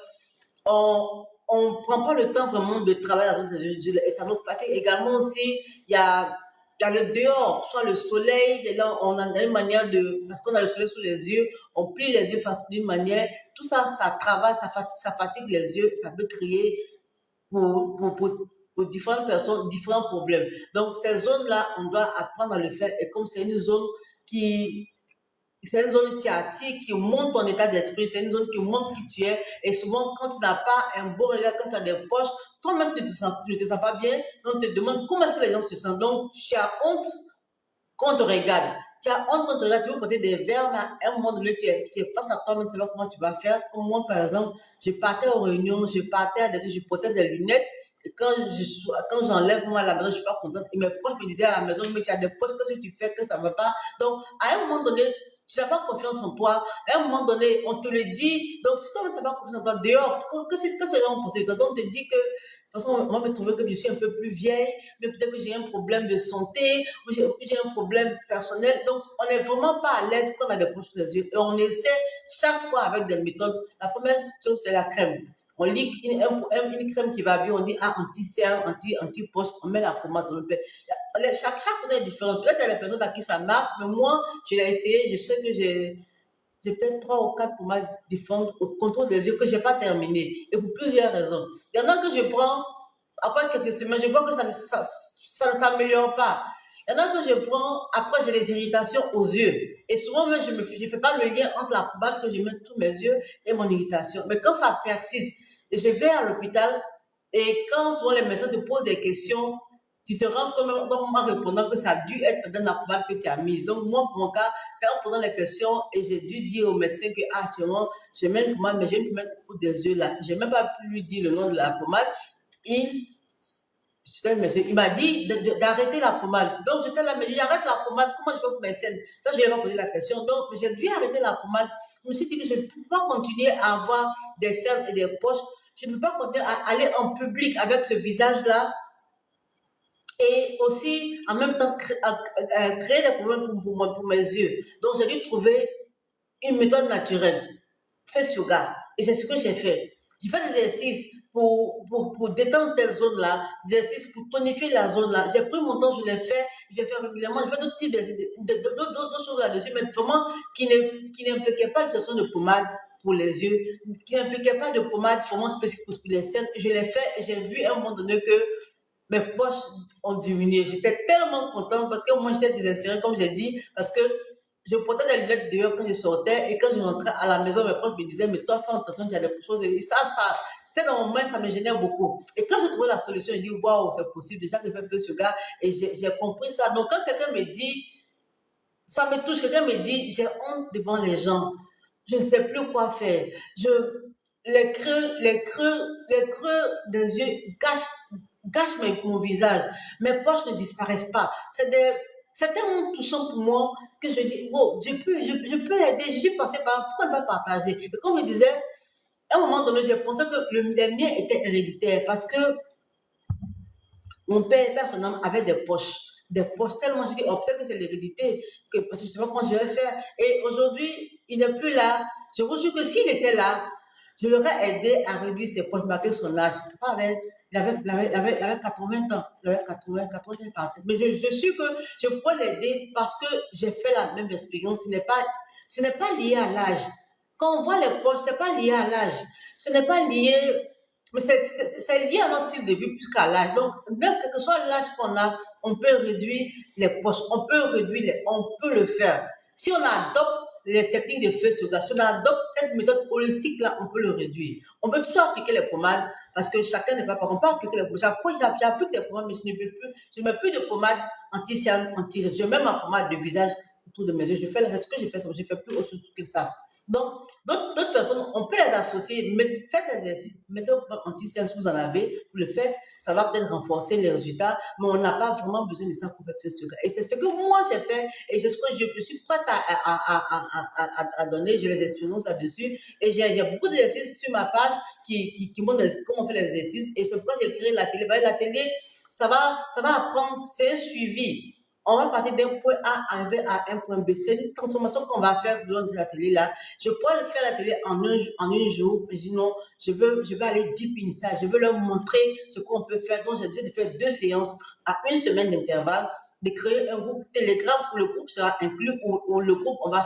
on ne prend pas le temps vraiment de travailler dans ces yeux et ça nous fatigue. Également aussi, il y a le dehors, soit le soleil, et là, on a une manière parce qu'on a le soleil sous les yeux, on plie les yeux d'une manière, tout ça, ça travaille, ça fatigue les yeux, ça peut créer pour différentes personnes, différents problèmes. Donc, ces zones-là, on doit apprendre à le faire. Et comme c'est une zone qui attire, qui monte ton état d'esprit, c'est une zone qui montre qui tu es. Et souvent, quand tu n'as pas un beau regard, quand tu as des poches, toi-même, tu ne te sens pas bien. Donc, tu te demandes comment est-ce que les gens se sentent. Donc, tu as honte qu'on te regarde. tu as honte quand tu regardes, tu veux porter des verres, mais à un moment donné, tu es face à toi, mais tu sais pas comment tu vas faire. Comme moi, par exemple, je partais aux réunions, je partais à des, je portais des lunettes, et quand j'enlève moi à la maison, je suis pas contente. Et mes proches me disaient à la maison, mais tu as des postes, qu'est-ce que tu fais, que ça ne va pas. Donc, à un moment donné, tu n'as pas confiance en toi. À un moment donné, on te le dit. Donc, si toi, tu n'as pas confiance en toi, dehors, que ces gens ont pensé de toi? Donc, on te dit que, de toute façon, moi, je me trouvais que je suis un peu plus vieille, mais peut-être que j'ai un problème de santé, ou j'ai un problème personnel. Donc, on n'est vraiment pas à l'aise quand on a des poches sur les yeux. Et on essaie chaque fois avec des méthodes. La première chose, c'est la crème. On lit une crème qui va bien, on dit ah, anti-cerne, anti-poche, on met la pommade, on le fait. Chaque personne est différente. Peut-être il y a des personnes à qui ça marche, mais moi, je l'ai essayé, je sais que j'ai peut-être 3 ou 4 pommades différentes au contrôle des yeux que je n'ai pas terminé. Et pour plusieurs raisons. Il y en a que je prends, après quelques semaines, je vois que ça ne s'améliore pas. Il y en a que je prends, après j'ai des irritations aux yeux. Et souvent, même, je ne fais pas le lien entre la pommade que je mets tous mes yeux et mon irritation. Mais quand ça persiste, je vais à l'hôpital et quand souvent les médecins te posent des questions, tu te rends compte en répondant que ça a dû être dans la pommade que tu as mise. Donc, moi, pour mon cas, c'est en posant les questions et j'ai dû dire au médecin que actuellement, je mets une pommade, mais j'ai une pommade au des yeux là. Je n'ai même pas pu lui dire le nom de la pommade. Il m'a dit d'arrêter la pommade. Donc, j'étais là, mais j'arrête la pommade. Comment je fais pour mes scènes? Ça, je ne lui ai pas posé la question. Donc, j'ai dû arrêter la pommade. Je me suis dit que je ne peux pas continuer à avoir des cernes et des poches. Je ne peux pas continuer à aller en public avec ce visage-là et aussi en même temps créer des problèmes pour mes yeux. Donc, j'ai dû trouver une méthode naturelle. Fais yoga. Et c'est ce que j'ai fait. J'ai fait des exercices pour détendre cette zone-là, des exercices pour tonifier la zone-là. J'ai pris mon temps, je l'ai fait, je fais régulièrement, je fais d'autres types d'autres choses là-dessus, mais vraiment qui n'impliquaient pas l'utilisation de pommade pour les yeux, qui n'impliquaient pas de pommade vraiment spécifique pour les scènes. Je l'ai fait et j'ai vu à un moment donné que mes poches ont diminué. J'étais tellement contente parce que moi, j'étais désespérée, comme j'ai dit, parce que je portais des lunettes dehors quand je sortais et quand je rentrais à la maison, mes proches me disaient, mais toi, fais attention, tu as des choses. Et ça, c'était dans mon mind, ça me gênait beaucoup. Et quand j'ai trouvé la solution, j'ai dit, waouh, c'est possible, déjà que je fais ce gars et j'ai compris ça. Donc, quand quelqu'un me dit, ça me touche, quelqu'un me dit, j'ai honte devant les gens, je ne sais plus quoi faire. Les creux des yeux gâchent mon visage. Mes poches ne disparaissent pas. C'est tellement touchant pour moi que je dis, oh, je peux aider. Je suis passée par là, pourquoi ne pas partager? Et comme je disais, à un moment donné, j'ai pensé que les miens étaient héréditaires parce que mon père, avait des poches. Des poches tellement, je dis, oh, peut-être que c'est l'hérédité, parce que je ne sais pas comment je vais faire. Et aujourd'hui, il n'est plus là. Je vous jure que s'il était là, je l'aurais aidé à réduire ses poches malgré son âge. Il avait 80 ans. Il avait 80 ans par tête. Mais je suis que je peux l'aider parce que j'ai fait la même expérience. Ce n'est pas lié à l'âge. Quand on voit les poches, ce n'est pas lié à l'âge. Ce n'est pas lié, mais c'est lié à notre style de vie plus qu'à l'âge. Donc, même quel que soit l'âge qu'on a, on peut réduire les poches, on peut le faire. Si on adopte les techniques de feu sur si on adopte cette méthode holistique-là, on peut le réduire. On peut toujours appliquer les pommades parce que chacun n'est pas pareil. On peut appliquer les pommades. J'applique des pommades, mais je ne mets plus de pommade anti-cerne, anti-rides. Je mets ma pommade de visage autour de mes yeux. C'est ce que je fais, je ne fais plus autre chose que ça. Donc, d'autres personnes, on peut les associer, faites l'exercice, mettez au anti-cerne si vous en avez, vous le faites, ça va peut-être renforcer les résultats, mais on n'a pas vraiment besoin de ça pour faire ce cas. Et c'est ce que moi j'ai fait, et c'est ce que je suis prête à donner, j'ai les expériences là-dessus, et j'ai beaucoup d'exercices sur ma page qui montrent comment on fait les exercices, et c'est pourquoi j'ai créé la télé. La télé, ça va apprendre, c'est un suivi. On va partir d'un point A arriver à un point B. C'est une transformation qu'on va faire lors de la télé là. Je pourrais le faire la télé en un jour, mais sinon, je vais aller deep in ça. Je veux leur montrer ce qu'on peut faire. Donc, j'ai décidé de faire 2 séances à 1 semaine d'intervalle, de créer un groupe Telegram où le groupe sera inclus, où le groupe, on va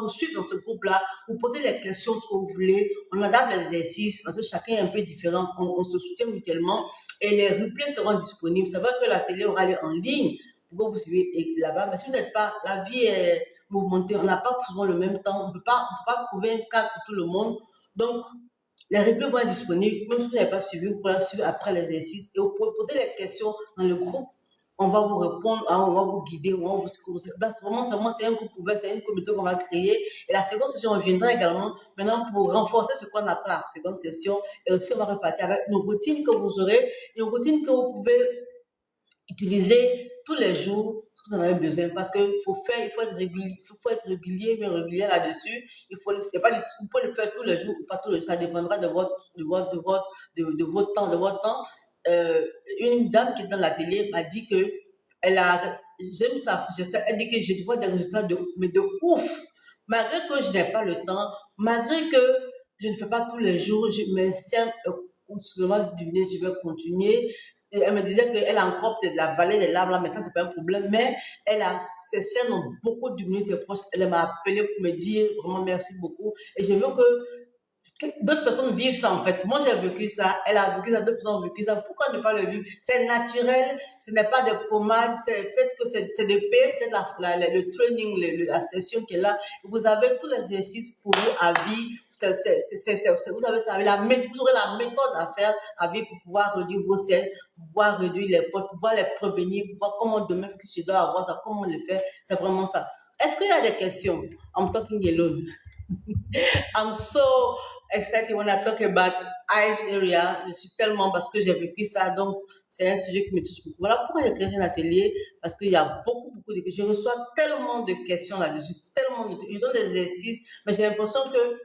vous suivre dans ce groupe-là, vous posez les questions que vous voulez, on adapte les exercices parce que chacun est un peu différent, on se soutient mutuellement et les replays seront disponibles. Ça va que la télé aura lieu en ligne pour que vous suivez là-bas, mais si vous n'êtes pas, la vie est mouvementée, on n'a pas souvent le même temps, on ne peut pas trouver un cadre pour tout le monde. Donc, les replays vont être disponibles. Même si vous n'avez pas suivi, vous pouvez suivre après l'exercice et vous pouvez poser les questions dans le groupe on va vous répondre, hein, on va vous guider, on va vous c'est un groupe ouvert, c'est une communauté qu'on va créer. Et la seconde session, on viendra également maintenant pour renforcer ce qu'on a appris la seconde session. Et aussi, on va repartir avec une routine que vous aurez, une routine que vous pouvez utiliser tous les jours si vous en avez besoin parce qu'il faut faire, il faut être régulier, mais régulier là-dessus. C'est pas, vous pouvez le faire tous les jours ou pas tous les jours, ça dépendra de votre temps, de votre temps. Une dame qui est dans l'atelier m'a dit que j'aime ça, elle dit que je vois des résultats mais de ouf. Malgré que je n'ai pas le temps, malgré que je ne fais pas tous les jours, je me sers seulement du nez, je vais continuer. Et elle me disait qu'elle a encore peut-être la vallée des larmes là, mais ça, c'est pas un problème. Mais ses scènes ont beaucoup diminué ses proches. Elle m'a appelé pour me dire vraiment merci beaucoup. Et je veux que d'autres personnes vivent ça en fait. Moi j'ai vécu ça, elle a vécu ça, d'autres personnes ont vécu ça. Pourquoi ne pas le vivre? C'est naturel, ce n'est pas de pommade, peut-être que c'est de paix, peut-être le training, la session qui est là. Vous avez tous les exercices pour vous à vie. Vous avez ça, vous aurez la méthode à faire à vie pour pouvoir réduire vos selles, pour pouvoir réduire les potes, pour pouvoir les prévenir, pour voir comment demain je dois avoir ça, comment le faire. C'est vraiment ça. Est-ce qu'il y a des questions? I'm talking alone. I'm so excited when I talk about eyes area. Je suis tellement parce que j'ai vécu ça, donc c'est un sujet qui me touche beaucoup. Voilà pourquoi j'ai créé un atelier, parce qu'il y a beaucoup de questions. Je reçois tellement de questions là-dessus, tellement de. Je donne des exercices, mais j'ai l'impression que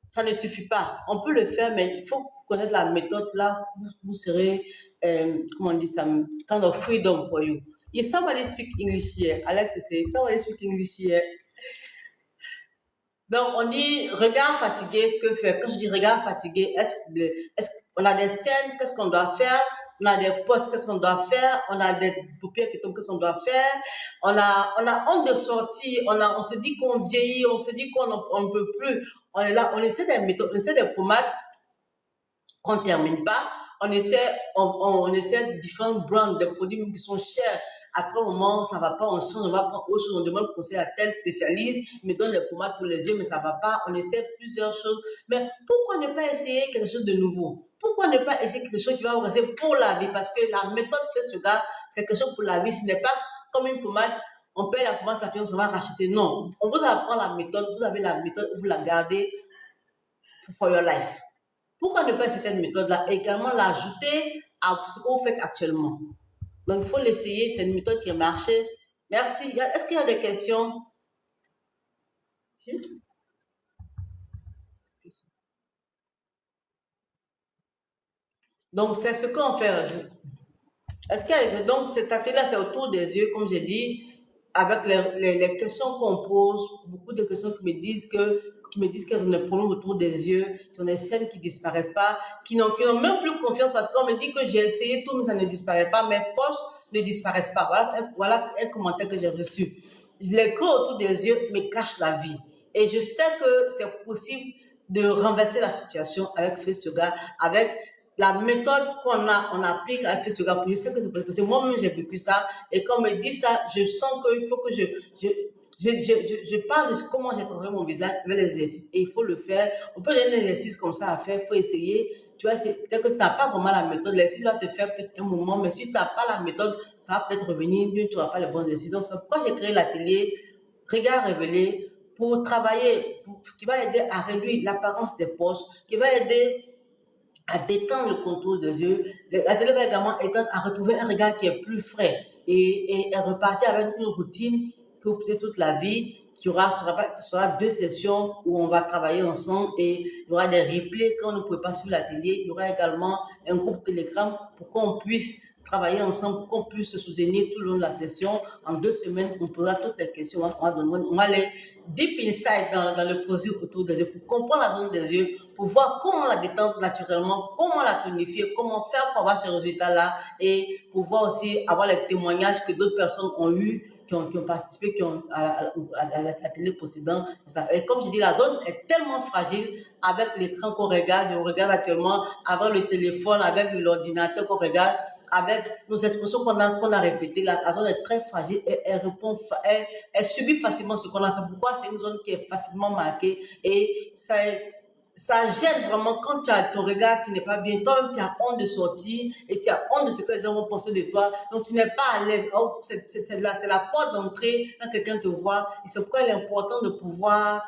ça ne suffit pas. On peut le faire, mais il faut connaître la méthode là. Vous serez, comment on dit ça, kind of freedom for you. If somebody speak English here, I like to say, if somebody speak English here. Donc, on dit regard fatigué, que faire? Quand je dis regard fatigué, est-ce qu'on a des scènes, qu'est-ce qu'on doit faire? On a des postes, qu'est-ce qu'on doit faire? On a des paupières qui tombent, qu'est-ce qu'on doit faire? On a honte de sortir, on se dit qu'on vieillit, on se dit qu'on ne peut plus. On est là, on essaie des méthodes, on essaie des pommades qu'on ne termine pas. On essaie différents brands de produits qui sont chers. Après un moment, ça ne va pas, on change, on va prendre autre chose, on demande conseil à tel spécialiste, il me donne des pommades pour les yeux, mais ça ne va pas. On essaie plusieurs choses. Mais pourquoi ne pas essayer quelque chose de nouveau? Pourquoi ne pas essayer quelque chose qui va vous rester pour la vie? Parce que la méthode FaceToGuard, c'est quelque chose pour la vie. Ce n'est pas comme une pommade, on paye la pommade, ça fait, on se va racheter. Non, on vous apprend la méthode, vous avez la méthode, vous la gardez for your life. Pourquoi ne pas essayer cette méthode-là et également l'ajouter à ce que vous faites actuellement? Donc, il faut l'essayer. C'est une méthode qui a marché. Merci. Est-ce qu'il y a des questions? Donc, c'est ce qu'on fait. Est-ce qu'il y a, donc, cet atelier-là, c'est autour des yeux, comme j'ai dit, avec les questions qu'on pose, beaucoup de questions qui me disent qu'elles ont des problèmes autour des yeux, qui ont des scènes qui ne disparaissent pas, qui n'ont même plus confiance parce qu'on me dit que j'ai essayé tout, mais ça ne disparaît pas. Mes poches ne disparaissent pas. Voilà un commentaire que j'ai reçu. Les creux autour des yeux me cachent la vie. Et je sais que c'est possible de renverser la situation avec FaceToGuard, avec la méthode on applique à FaceToGuard. Je sais que c'est possible parce que moi-même j'ai vécu ça. Et quand on me dit ça, je sens qu'il faut que je parle de comment j'ai travaillé mon visage avec les exercices et il faut le faire. On peut donner un exercice comme ça à faire, il faut essayer. Tu vois, peut-être que tu n'as pas vraiment la méthode. L'exercice va te faire peut-être un moment, mais si tu n'as pas la méthode, ça va peut-être revenir, tu n'auras pas les bons exercices. Donc, c'est pourquoi j'ai créé l'atelier Regard Révélé pour travailler, qui va aider à réduire l'apparence des poches, qui va aider à détendre le contour des yeux. L'atelier va également aider à retrouver un regard qui est plus frais et repartir avec une routine que vous pouvez toute la vie. Il y aura 2 sessions où on va travailler ensemble et il y aura des replays quand on ne peut pas suivre l'atelier. Il y aura également un groupe Telegram pour qu'on puisse travailler ensemble, pour qu'on puisse se soutenir tout le long de la session. En 2 semaines, on posera toutes les questions. On va aller deep inside dans le processus autour des yeux pour comprendre la zone des yeux, pour voir comment la détendre naturellement, comment la tonifier, comment faire pour avoir ces résultats-là et pour voir aussi avoir les témoignages que d'autres personnes ont eu, qui ont participé, à l'atelier précédent. Et comme je dis, la zone est tellement fragile avec l'écran qu'on regarde, je regarde actuellement, avec le téléphone, avec l'ordinateur qu'on regarde, avec nos expressions qu'on a répétées, la zone est très fragile et elle subit facilement ce qu'on a. C'est pourquoi c'est une zone qui est facilement marquée et ça est ça gêne vraiment quand tu as ton regard qui n'est pas bien. Toi-même, tu as honte de sortir et tu as honte de ce que les gens vont penser de toi. Donc, tu n'es pas à l'aise. Oh, c'est la porte d'entrée quand quelqu'un te voit. Et c'est pourquoi il est important de pouvoir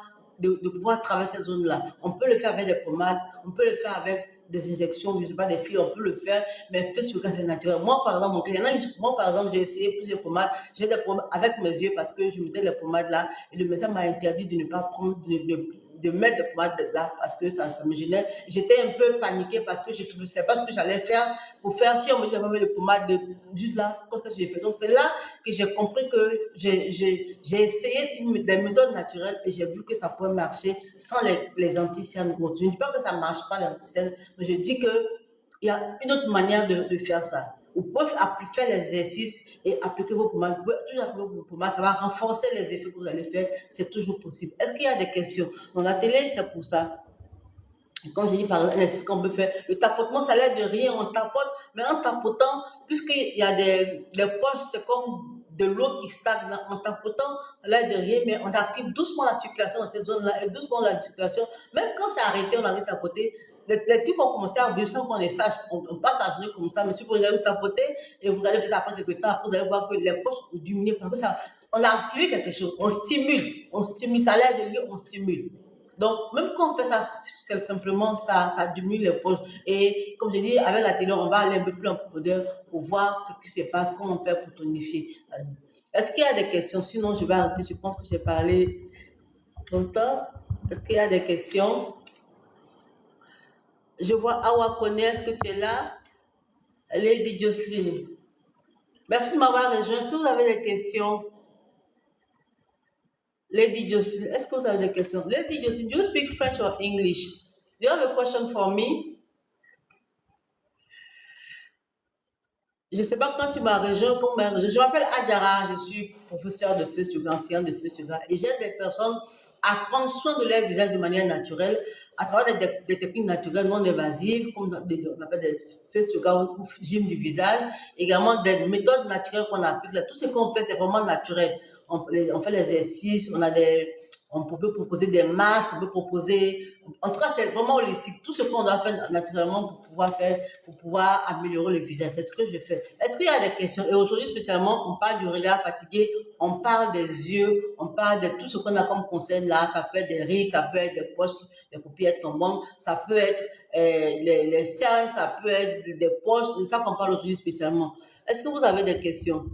traverser cette zone-là. On peut le faire avec des pommades, on peut le faire avec des injections, je ne sais pas, des filles, on peut le faire, mais fais sur le c'est naturel. Moi, par exemple, moi, par exemple, j'ai essayé plusieurs pommades. J'ai des problèmes avec mes yeux parce que je mettais les pommades là et le médecin m'a interdit de ne pas prendre, de mettre des pommades là parce que ça me gênait. J'étais un peu paniquée parce que je ne savais pas ce que j'allais faire pour faire. Si on me dit de mettre des pommades juste là, comme ça, j'ai fait. Donc, c'est là que j'ai compris que j'ai essayé des méthodes naturelles et j'ai vu que ça pouvait marcher sans les anti-cernes. Je ne dis pas que ça ne marche pas, les anti-cernes, mais je dis qu'il y a une autre manière de faire ça. Vous pouvez faire l'exercice et appliquer vos pommades. Vous pouvez toujours appliquer vos pommades, ça va renforcer les effets que vous allez faire. C'est toujours possible. Est-ce qu'il y a des questions? Dans la télé, c'est pour ça. Quand je dis par exemple, l'exercice qu'on peut faire, le tapotement, ça l'aide de rien, on tapote, mais en tapotant, puisqu'il y a des poches, c'est comme de l'eau qui stagne, en tapotant, ça l'aide de rien, mais on active doucement la circulation dans cette zone-là, et doucement la circulation, même quand c'est arrêté, on arrête de tapoter, les trucs ont commencé à bouger sans qu'on les sache, on passe la journée comme ça, mais si vous regardez vous tapoter, et vous regardez peut-être après quelques temps, après vous allez voir que les poches ont diminué, parce que ça, on a activé quelque chose, on stimule, ça l'aide de rien, on stimule. Donc, même quand on fait ça, simplement, ça diminue les poches. Et comme je dis, avec la télé, on va aller un peu plus en profondeur pour voir ce qui se passe, comment on fait pour tonifier. Est-ce qu'il y a des questions? Sinon, je vais arrêter. Je pense que j'ai parlé longtemps. Est-ce qu'il y a des questions? Je vois Awa Kone, est-ce que tu es là? Lady Jocelyn. Merci de m'avoir rejoint. Est-ce que vous avez des questions? Lady Jocelyn, est-ce que vous avez des questions? Lady Jocelyn, do you speak French or English? Do you have a question for me? Je ne sais pas quand tu m'as rejoint, je m'appelle Adjara, je suis professeur de face yoga, enseignant de face yoga, et j'aide les personnes à prendre soin de leur visage de manière naturelle, à travers des techniques naturelles non évasives, comme on appelle des face yoga ou gym du visage, également des méthodes naturelles qu'on applique. Là, tout ce qu'on fait, c'est vraiment naturel. On fait l'exercice, on peut proposer des masques, on peut proposer, en tout cas, c'est vraiment holistique. Tout ce qu'on doit faire naturellement pour pouvoir améliorer le visage. C'est ce que je fais. Est-ce qu'il y a des questions? Et aujourd'hui, spécialement, on parle du regard fatigué, on parle des yeux, on parle de tout ce qu'on a comme conseil là. Ça peut être des rides, ça peut être des poches, des paupières tombantes, ça peut être les cernes, ça peut être des poches. C'est ça qu'on parle aujourd'hui spécialement. Est-ce que vous avez des questions?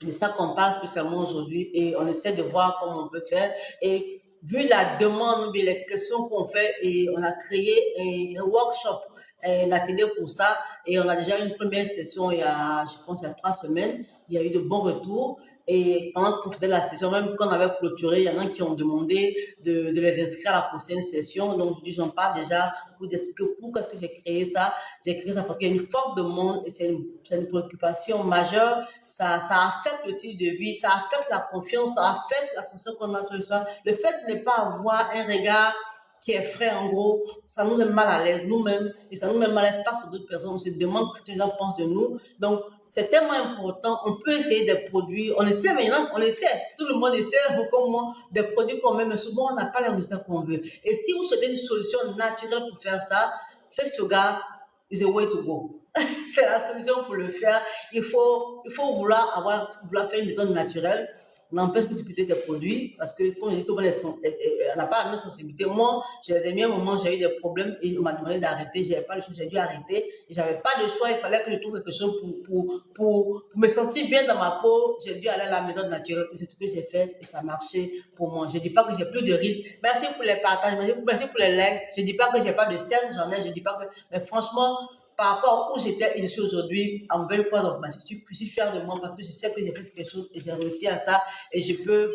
C'est ça qu'on parle spécialement aujourd'hui et on essaie de voir comment on peut faire. Et vu la demande, les questions qu'on fait, et on a créé un workshop, un atelier pour ça. Et on a déjà une première session je pense, il y a 3 semaines. Il y a eu de bons retours. Et pendant qu'on faisait la session, même quand on avait clôturé, il y en a qui ont demandé de les inscrire à la prochaine session. Donc, j'en parle déjà pour expliquer pourquoi est-ce que j'ai créé ça. J'ai créé ça parce qu'il y a une forte demande et c'est une préoccupation majeure. Ça affecte le style de vie, ça affecte la confiance, ça affecte la sensation qu'on a sur le soir. Le fait de ne pas avoir un regard qui est frais, en gros, ça nous met mal à l'aise nous-mêmes et ça nous met mal à l'aise face aux autres personnes. On se demande ce que les gens pensent de nous. Donc, c'est tellement important. On peut essayer des produits. On essaie maintenant, on essaie. Tout le monde essaie, comme moi, des produits qu'on met, mais souvent, on n'a pas les résultats qu'on veut. Et si vous souhaitez une solution naturelle pour faire ça, Face Yoga is a way to go. C'est la solution pour le faire. Il faut vouloir faire une méthode naturelle. N'empêche que tu peux utiliser des produits parce que, comme je dis, tout le monde n'a pas la même sensibilité. Moi, je les ai mis à un moment, j'ai eu des problèmes et on m'a demandé d'arrêter. Je n'avais pas le choix, j'ai dû arrêter. Et je n'avais pas de choix, il fallait que je trouve quelque chose pour me sentir bien dans ma peau. J'ai dû aller à la méthode naturelle et c'est ce que j'ai fait et ça a marché pour moi. Je ne dis pas que j'ai plus de rides. Merci pour les partages, merci pour les likes. Je ne dis pas que je n'ai pas de cernes, j'en ai. Je ne dis pas que. Mais franchement, par rapport à où j'étais et je suis aujourd'hui, I'm very proud of myself. Je suis fière de moi parce que je sais que j'ai fait quelque chose et j'ai réussi à ça et je peux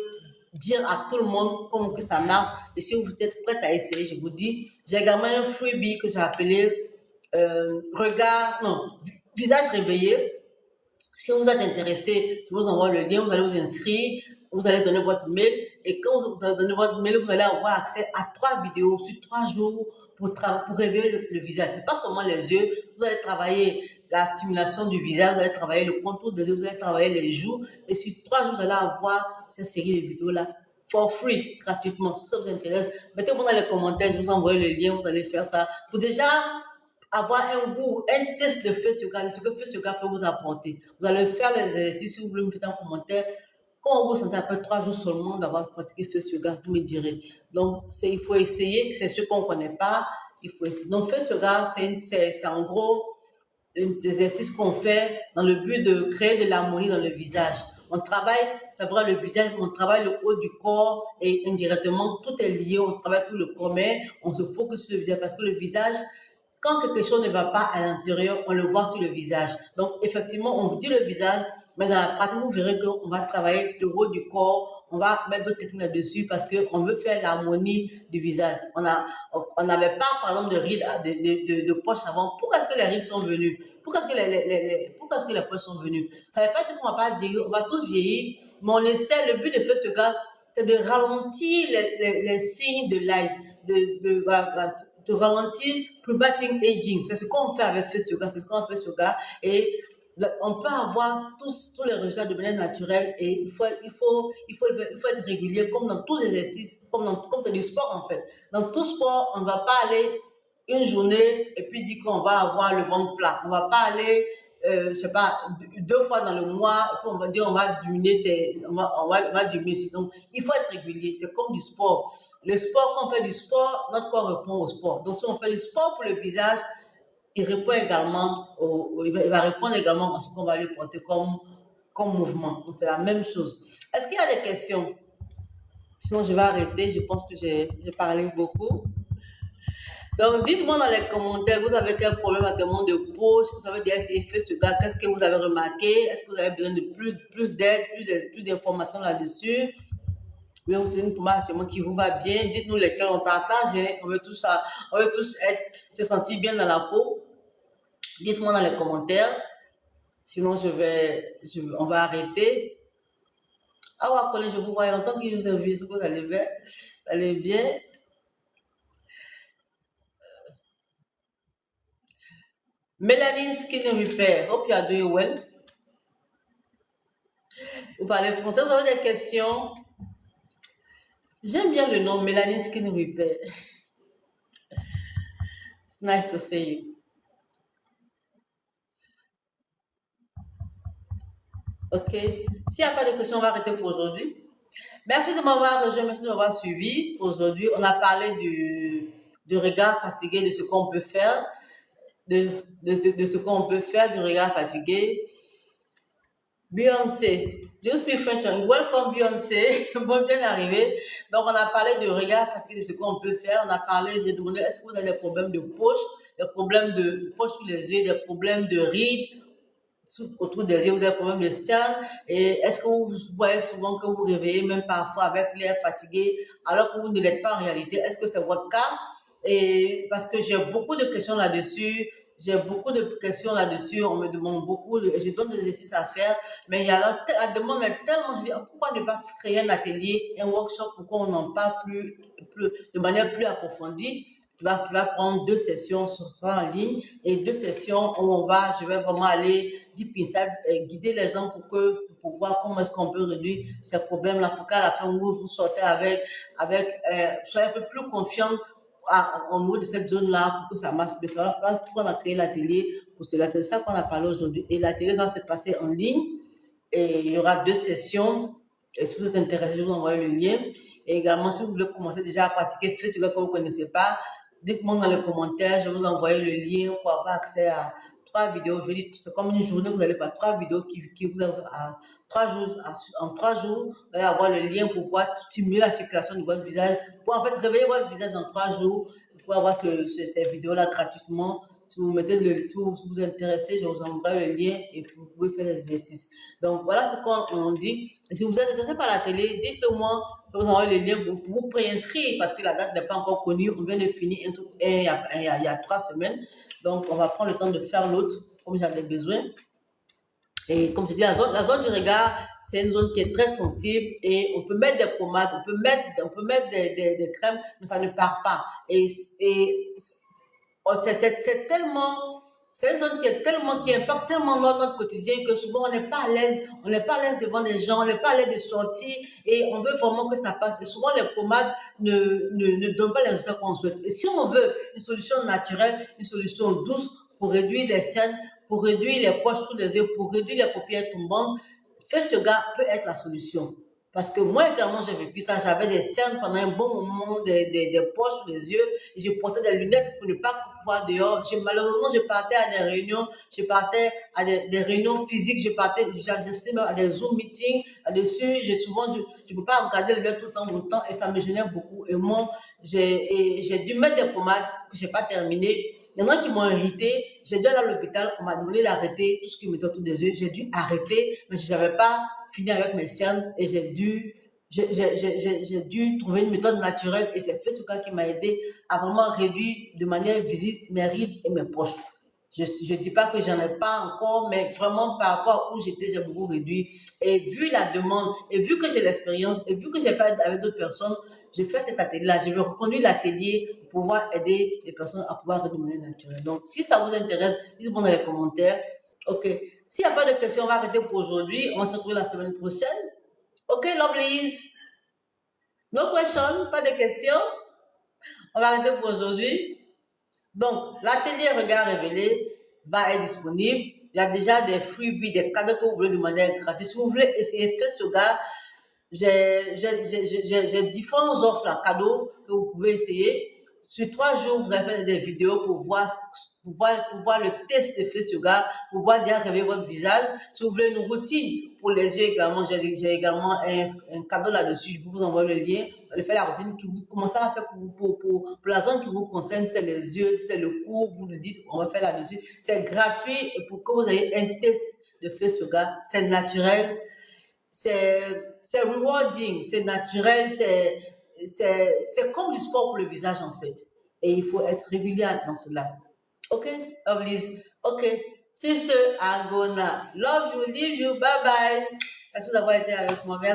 dire à tout le monde comment que ça marche. Et si vous êtes prête à essayer, je vous dis, j'ai également un freebie que j'ai appelé visage réveillé. Si vous êtes intéressé, je vous envoie le lien, vous allez vous inscrire, vous allez donner votre mail et quand vous allez donner votre mail, vous allez avoir accès à 3 vidéos sur 3 jours pour révéler le visage. C'est pas seulement les yeux, vous allez travailler la stimulation du visage, vous allez travailler le contour des yeux, vous allez travailler les joues et sur 3 jours, vous allez avoir cette série de vidéos-là for free, gratuitement. Si ça vous intéresse, mettez-moi dans les commentaires, je vous envoie le lien, vous allez faire ça. Pour déjà avoir un goût, un test de face yoga, ce que face yoga peut vous apporter. Vous allez faire les exercices, si vous voulez me faire un commentaire. Quand vous vous sentez après 3 jours seulement d'avoir pratiqué face yoga, vous me direz. Donc, il faut essayer, c'est ce qu'on ne connaît pas, il faut essayer. Donc, face yoga, c'est en gros un exercice qu'on fait dans le but de créer de l'harmonie dans le visage. On travaille, c'est vrai, le visage, on travaille le haut du corps et indirectement, tout est lié, on travaille tout le corps, mais on se focus sur le visage parce que le visage, quand quelque chose ne va pas à l'intérieur, on le voit sur le visage. Donc, effectivement, on dit le visage, mais dans la pratique, vous verrez qu'on va travailler le haut du corps, on va mettre d'autres techniques là-dessus parce qu'on veut faire l'harmonie du visage. On n'avait pas, par exemple, de rides, de poches avant. Pourquoi est-ce que les rides sont venues? Pourquoi est-ce que les poches sont venues? Ça ne veut pas dire qu'on ne va pas vieillir, on va tous vieillir, mais on essaie, le but de faire ce gars, c'est de ralentir les signes de l'âge, de ralentir preventing aging. C'est ce qu'on fait avec Face Yoga, c'est ce qu'on fait Face Yoga. Et on peut avoir tous les résultats de manière naturelle et il faut être régulier, comme dans tous les exercices, comme c'est du sport en fait. Dans tout sport, on ne va pas aller une journée et puis dire qu'on va avoir le ventre plat. On ne va pas aller, je sais pas, 2 fois dans le mois, et puis on va dire on va diminuer, on va diminuer. Donc, il faut être régulier. C'est comme du sport. Le sport, quand on fait du sport, notre corps répond au sport. Donc, si on fait du sport pour le visage, il répond également, il va répondre également à ce qu'on va lui porter comme mouvement. Donc, c'est la même chose. Est-ce qu'il y a des questions? Sinon, je vais arrêter. Je pense que j'ai parlé beaucoup. Donc, dites-moi dans les commentaires, vous avez quel problème à actuellement de peau? Est-ce que vous avez déjà essayé de faire ce gars? Qu'est-ce que vous avez remarqué? Est-ce que vous avez besoin de plus d'aide, plus d'informations là-dessus? Oui, c'est une pommade actuellement qui vous va bien. Dites-nous lesquels on partage. On veut tous se sentir bien dans la peau. Dites-moi dans les commentaires. Sinon, on va arrêter. Ah ouais, collègue, je vous vois. Il y a longtemps que je vous ai vu. Est-ce que vous allez bien? Melanin Skin Repair. Hope you are doing well. Vous parlez français, vous avez des questions? J'aime bien le nom Melanin Skin Repair. It's nice to see you. Ok. S'il n'y a pas de questions, on va arrêter pour aujourd'hui. Merci de m'avoir rejoint, merci de m'avoir suivi. Aujourd'hui, on a parlé du regard fatigué, de ce qu'on peut faire, de ce qu'on peut faire du regard fatigué. Beyoncé, do you speak French? Welcome Beyoncé, bon bien arrivé. Donc on a parlé du regard fatigué, de ce qu'on peut faire. On a parlé, j'ai demandé est-ce que vous avez des problèmes de poche, des problèmes de poche sous les yeux, des problèmes de rides autour des yeux, vous avez des problèmes de cernes, et est-ce que vous voyez souvent que vous vous réveillez même parfois avec l'air fatigué alors que vous ne l'êtes pas en réalité? Est-ce que c'est votre cas? Et parce que j'ai beaucoup de questions là-dessus, on me demande beaucoup, je donne des exercices à faire, mais il y a la demande est tellement, je dis, pourquoi ne pas créer un atelier, un workshop, pourquoi on n'en parle plus, de manière plus approfondie? Tu vas prendre 2 sessions sur ça en ligne et 2 sessions où je vais vraiment aller deep inside, guider les gens pour voir comment est-ce qu'on peut réduire ces problèmes-là, pour qu'à la fin, vous sortez soyez un peu plus confiant au niveau de cette zone-là pour que ça marche. Mais ça va pourquoi on a créé l'atelier pour cela. C'est ça qu'on a parlé aujourd'hui. Et l'atelier va se passer en ligne et il y aura 2 sessions. Et si vous êtes intéressé, je vous envoie le lien. Et également, si vous voulez commencer déjà à pratiquer Face Yoga que vous ne connaissez pas, dites-moi dans les commentaires, je vais vous envoyer le lien pour avoir accès à 3 vidéos. C'est comme une journée, vous allez faire 3 vidéos qui vous à 3 jours. En 3 jours, vous allez avoir le lien pour pouvoir stimuler la circulation de votre visage, pour en fait réveiller votre visage en 3 jours, pour avoir ces vidéos-là gratuitement. Si vous mettez si vous vous intéressez, je vous envoie le lien et vous pouvez faire les exercices. Donc voilà ce qu'on dit. Et si vous êtes intéressé par la télé, dites-le moi. Je vous envoie le lien pour vous préinscrire parce que la date n'est pas encore connue. On vient de finir il y a 3 semaines. Donc, on va prendre le temps de faire l'autre comme j'avais besoin. Et comme je dis, la zone du regard, c'est une zone qui est très sensible et on peut mettre des pommades, on peut mettre des crèmes, mais ça ne part pas. Et c'est tellement C'est une zone qui impacte tellement notre quotidien que souvent on n'est pas à l'aise, on n'est pas à l'aise devant des gens, on n'est pas à l'aise de sortir et on veut vraiment que ça passe. Et souvent les pommades ne donnent pas les résultats qu'on souhaite. Et si on veut une solution naturelle, une solution douce pour réduire les cernes, pour réduire les poches sous les yeux, pour réduire les paupières tombantes, Face Yoga peut être la solution. Parce que moi également, j'ai vécu ça. J'avais des cernes pendant un bon moment, des poches sous les yeux. Et je portais des lunettes pour ne pas voir dehors. Malheureusement, je partais à des réunions. Je partais à des réunions physiques. J'assistais même à des Zoom meetings. Là-dessus, je ne peux pas regarder le lunettes tout le temps. Et ça me gênait beaucoup. Et moi, j'ai dû mettre des pommades que je n'ai pas terminées. Il y en a qui m'ont irrité. J'ai dû aller à l'hôpital. On m'a demandé d'arrêter tout ce qui me mettait autour des yeux. J'ai dû arrêter, mais je n'avais pas fini avec mes cernes et j'ai dû trouver une méthode naturelle et c'est Facebook qui m'a aidé à vraiment réduire de manière visible mes rides et mes poches. Je ne dis pas que j'en ai pas encore, mais vraiment par rapport à où j'étais, j'ai beaucoup réduit. Et vu la demande, et vu que j'ai l'expérience, et vu que j'ai fait avec d'autres personnes, j'ai fait cet atelier-là. Je vais reconduire l'atelier pour pouvoir aider les personnes à pouvoir réduire de manière naturelle. Donc, si ça vous intéresse, dites-moi dans les commentaires. OK. S'il n'y a pas de questions, on va arrêter pour aujourd'hui. On va se retrouver la semaine prochaine. OK, lovelies. No question, pas de questions. On va arrêter pour aujourd'hui. Donc, l'atelier Regard Révélé va être disponible. Il y a déjà des freebies, des cadeaux que vous voulez demander gratuits. Si vous voulez essayer Face Yoga, j'ai différentes offres à cadeaux que vous pouvez essayer. Sur 3 jours, vous avez fait des vidéos pour voir le test de Face Yoga, pour voir déjà réveiller votre visage. Si vous voulez une routine pour les yeux également, j'ai également un cadeau là-dessus. Je peux vous envoyer le lien. Vous allez faire la routine que vous commencez à faire pour la zone qui vous concerne, c'est les yeux, c'est le cou, vous le dites, on va faire là-dessus. C'est gratuit et pour que vous ayez un test de Face Yoga, c'est naturel. C'est rewarding, c'est naturel, c'est comme du sport pour le visage en fait. Et il faut être régulier dans cela. OK, lovelies. OK. Sur ce, Agona. Love you, leave you. Bye bye. Merci d'avoir été avec moi. Merci.